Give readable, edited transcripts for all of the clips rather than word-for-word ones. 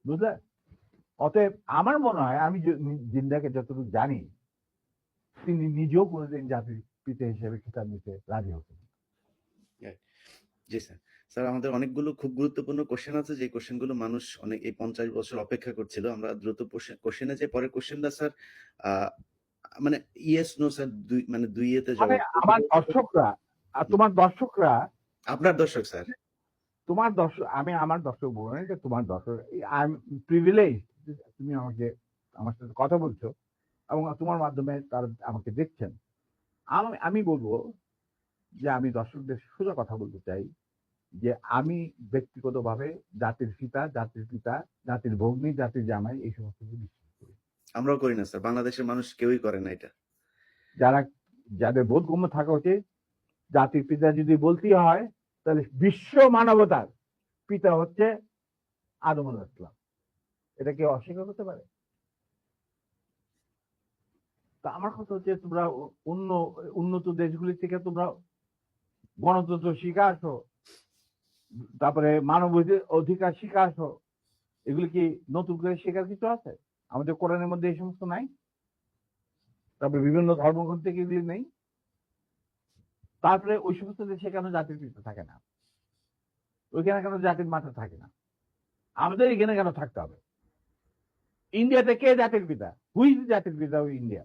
বুঝলে? অতএব আমার মনে হয় আমি জিন্দাকে যতটুকু জানি তিনি নিজেও কোনোদিন জাতির পিতা হিসেবে খেতাব নিতে রাজি হতেন। জি স্যার। স্যার আমাদের অনেকগুলো খুব গুরুত্বপূর্ণ কোশ্চেন আছে যে কোশ্চেনগুলো মানুষ অনেক এই 50 বছর অপেক্ষা করছিল। আমরা দ্রুত কোশ্চেনে যাই। পরের কোশ্চেনটা স্যার আ মানে ইয়েস নো স্যার মানে ২ ইয়েতে মানে জবাব আমার দর্শকরা আর তোমার দর্শকরা আপনার দর্শক স্যার। তোমার দর্শক আমি আমার দর্শক বলবো না যে তোমার দর্শক আই এম প্রিভিলেজ তুমি আমাকে আমার সাথে কথা বলছো এবং তোমার মাধ্যমে তারা আমাকে দেখছেন। আমি বলবো যে আমি দর্শকদের সোজা কথা বলতে চাই যে আমি ব্যক্তিগতভাবে জাতির পিতা, জাতির ভগ্নী, জাতির জামাই এই সমস্ত কিছু বিশ্বাস করি। আমরাও করি না স্যার। বাংলাদেশের মানুষ কেউই করে না এটা। যাদের বোধগম্য থাকা উচিত, জাতির পিতা যদি বলতেই হয় তাহলে বিশ্ব মানবতার পিতা হচ্ছে আদম আলাইহিস সালাম। এটা কেউ অস্বীকার করতে পারে? তা আমার কথা হচ্ছে তোমরা উন্নত দেশগুলি থেকে তোমরা গণতন্ত্র শিখে আসো, তারপরে মানব অধিকার শিখে আসো। এগুলি কি নতুন করে শেখার কিছু আছে? আমাদের কোরআনের মধ্যে এই সমস্ত নাই? তারপরে বিভিন্ন ধর্মগ্রন্থ থেকে এগুলি নেই? তারপরে ওই সমস্ত দেশে কেন জাতির পিতা থাকে না? ওইখানে কেন জাতির মাথা থাকে না? আমাদের এখানে কেন থাকতে হবে? ইন্ডিয়াতে কে জাতির পিতা? হু ইজ জাতির পিতা অফ ইন্ডিয়া?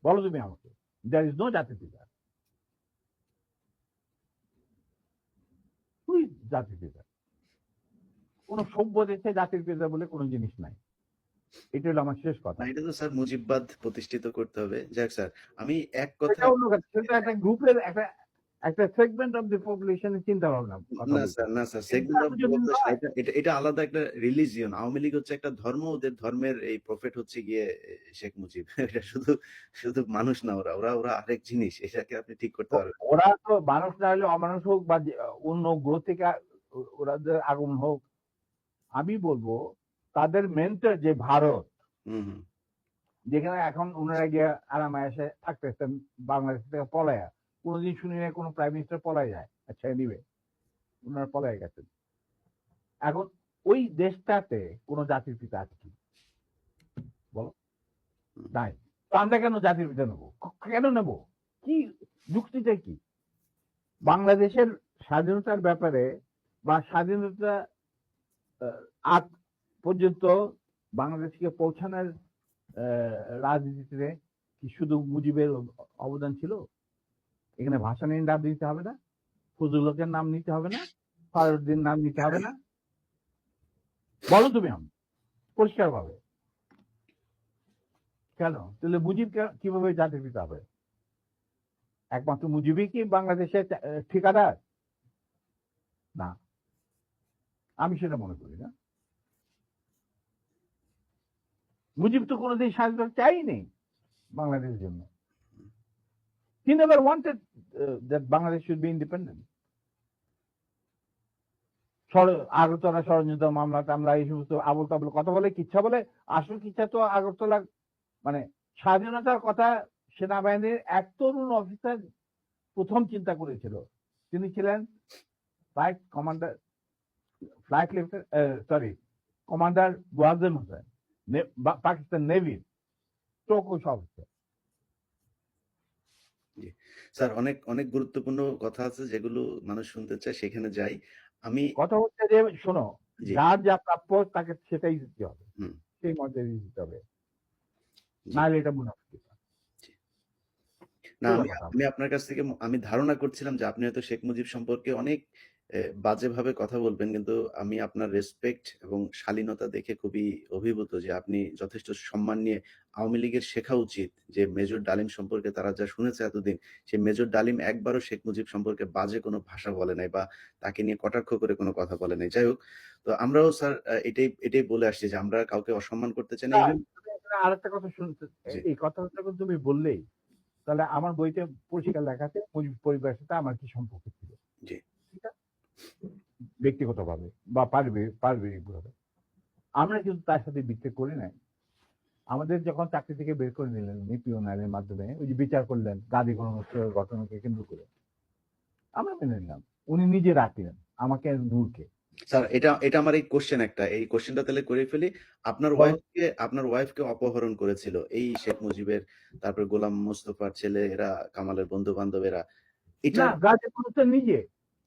বলো তুমি আমাকে। দেয়ার ইজ নো জাতির পিতা। হু ইজ জাতির পিতা? কোন সভ্য দেশে জাতির পিতা বলে কোনো জিনিস নাই। এটা হলো আমার শেষ কথা। না এটা তো স্যার মুজিববাদ প্রতিষ্ঠিত করতে হবে। যাক স্যার, আমি এক কথা সেটা অন্য কথা। সেটা একটা গ্রুপের একটা সেগমেন্ট অফ দি পপুলেশনের চিন্তা ভাবনা কথা না বলছি। স্যার, না স্যার। এটা সেগমেন্ট অফ সার্বজনীন পপুলেশন নয়। এটা আলাদা একটা রিলিজিয়ন। আওয়ামী লীগ হচ্ছে একটা ধর্ম, ওদের ধর্মের এই প্রফেট হচ্ছে গিয়ে শেখ মুজিব। এটা শুধু শুধু মানুষ না ওরা আরেক জিনিস। এটাকে আপনি ঠিক করতে পারবেন না। ওরা তো মানুষ না হলে অমানুষ হোক বা অন্য গ্রহ থেকে ওদের আগমন হোক, আমি বলবো তাদের মেন্টর যে ভারত, হুম, হুম। যেখানে এখন ওনারা গিয়ে আরামে এসে থাকতেছেন বাংলাদেশ থেকে পলায়া। কোনোদিন শুনি না কোনো প্রাইম মিনিস্টার পলাই যায়। আচ্ছা নিবে ওনারা পলাই গেছেন। এখন ওই দেশটাতে কোনো জাতির পিতা আছে কি বলো? নাই। তো আমরা কেন জাতির পিতা নেবো? কেন নেব? কি যুক্তিটা কি? বাংলাদেশের স্বাধীনতার ব্যাপারে বা স্বাধীনতা আগ পর্যন্ত বাংলাদেশকে পৌঁছানোর রাজনীতিতে কি শুধু মুজিবের অবদান ছিল? এখানে ভাসানীর নাম নিতে হবে না? ফজলুল হকের নাম নিতে হবে না? ফারুদ্দিন নাম নিতে হবে না? বলো তুমি আমি পরিষ্কার ভাবে কেন? তাহলে মুজিব কিভাবে জাতির পিতা হবে? একমাত্র মুজিবই কি বাংলাদেশের ঠিকাদার? না, আমি সেটা মনে করি না। মুজিব তো কোনোদিন স্বাধীনতা চাইনি বাংলাদেশের জন্য। He never wanted that Bangladesh should be independent. Agartala ষড়যন্ত্র মামলা টামলা এই সমস্ত আবল তাবল কথা বলে কিচ্ছা বলে। আসল কিচ্ছা তো আগরতলা মানে স্বাধীনতার কথা সেনাবাহিনীর এক তরুণ অফিসার প্রথম চিন্তা করেছিল। তিনি ছিলেন flight commander flight sorry commander Wajem Hossain, Pakistan নেভির চৌকুশ অফিসার। জি। স্যার অনেক অনেক গুরুত্বপূর্ণ কথা আছে যেগুলো মানুষ শুনতে চায়, সেখানে যাই। আমি কথা হচ্ছে যে শোনো, জি, যার যা প্রাপ্য তাকে সেটাই দিতে হবে, হুম, সেই মর্যাদা দিতে হবে, জি, নাহলে এটা মুনাফিকি। জি। না সোজা আমি কথা। আমি আপনার কাছ থেকে আমি ধারণা করছিলাম যে আপনি হয়তো শেখ মুজিব সম্পর্কে অনেক বাজেভাবে কথা বলবেন। কিন্তু আমি আপনার রেসপেক্ট এবং শালীনতা দেখে খুবই অভিভূত যে আপনি যথেষ্ট সম্মান নিয়ে আওয়ামী লীগের শেখা উচিত যে মেজর ডালিম সম্পর্কে তারা যা শুনেছে এতদিন, সেই মেজর ডালিম একবারও শেখ মুজিব সম্পর্কে বাজে কোনো ভাষা বলে নাই বা তাকে নিয়ে কটাক্ষ করে কোনো কথা বলে নাই। যাই হোক, তো আমরাও স্যার এটাই বলে আসছি যে আমরা কাউকে অসম্মান করতে চাই না। ইভেন আরেকটা কথা শুনতে, জি, এই কথাটা যখন তুমি বললেই তাহলে আমার বইতে পরিষ্কার লেখা আছে মুজিব পরিবারের সাথে আমার কি সম্পর্ক ছিল। জি, ঠিক আছে? ব্যক্তিগতভাবে বা পারিবারিকভাবে আমরা কিন্তু তার সাথে বিক্রি করি নাই। আমাদের যখন চাকরি থেকে বের করে নিলেন নিপিয়ন আইনের মাধ্যমে, ওই যে বিচার করলেন গাদি ঘটনাকে কেন্দ্র করে, আমরা মেনে নিলাম। উনি নিজে রাখলেন আমাকে নূরকে। স্যার এটা এটা আমার এই কোশ্চেন একটা। এই কোশ্চেনটা তাহলে করে ফেলি। বলো। আপনার ওয়াইফকে অপহরণ করেছিল এই শেখ মুজিবের, তারপরে গোলাম মোস্তফার ছেলে এরা, কামালের বন্ধু-বান্ধবেরা। না, এটার গাজীপুর হচ্ছে নিজে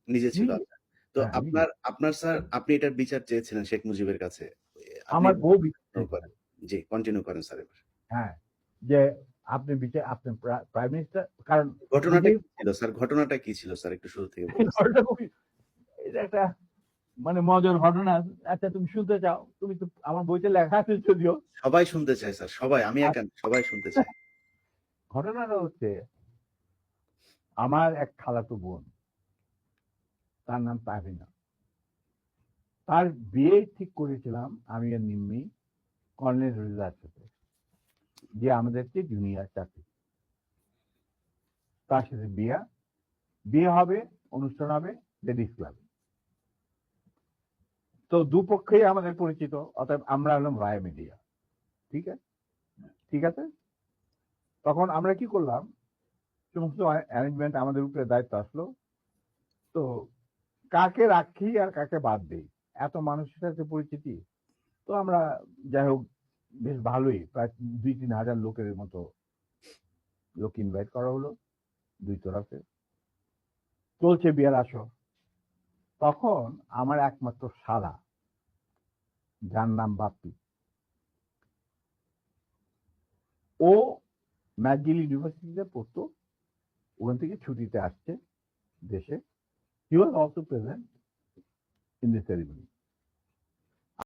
নিজে ছিল। নিজে আচ্ছা। তো হ্যাঁ নিজে। আপনার স্যার আপনি এটার বিচার চেয়েছিলেন শেখ মুজিবের কাছে। আপনি আমার বউ কন্টিনিউ বিচার। করেন। জি, কন্টিনিউ করেন স্যার এবার। হ্যাঁ, যে আপনি বিচার, আপনি প্রাইম মিনিস্টার, কারণ ঘটনাটা নিজেই কি ছিল স্যার? ঘটনাটা কি ছিল স্যার? একটু শুরু থেকে বলতেছেন। ঘটনা খুবই, এটা একটা মানে মজার ঘটনা। আচ্ছা তুমি শুনতে চাও? তুমি তো আমার বইতে লেখা আছে যদিও। সবাই শুনতে চায় স্যার। সবাই, আমি একা না, সবাই শুনতে আচ্ছা, চায়। ঘটনাটা হচ্ছে আমার এক খালাতো বোন, তার নাম তাহিনা। তার বিয়ে ঠিক করেছিলাম আমি আর নিম্মি কর্নেল রেজার সাথে, যে আমাদের চেয়ে জুনিয়র চাকরি। তার সাথে বিয়ে হবে, অনুষ্ঠান হবে লেডিস ক্লাবে। তো দুপক্ষেই আমাদের পরিচিত, অতএব আমরা হলাম রায় মিডিয়া। ঠিক আছে, ঠিক আছে। তখন আমরা কি করলাম, সমস্ত অ্যারেঞ্জমেন্ট আমাদের উপরে দায়িত্ব আসলো। তো কাকে রাখি আর কাকে বাদ দিই, এত মানুষের সাথে পরিচিতি। তো আমরা যাই হোক বেশ ভালোই, প্রায় 2-3 হাজার লোকের মতো লোক ইনভাইট করা হলো দুই তরফে। চলছে বিয়ের আসর। তখন আমার একমাত্র শালা, যার নাম বাপ্পি, ও ম্যাকগিল ইউনিভার্সিটিতে পড়তো, ওখান থেকে ছুটিতে আসছে দেশে। He was also present in the ceremony.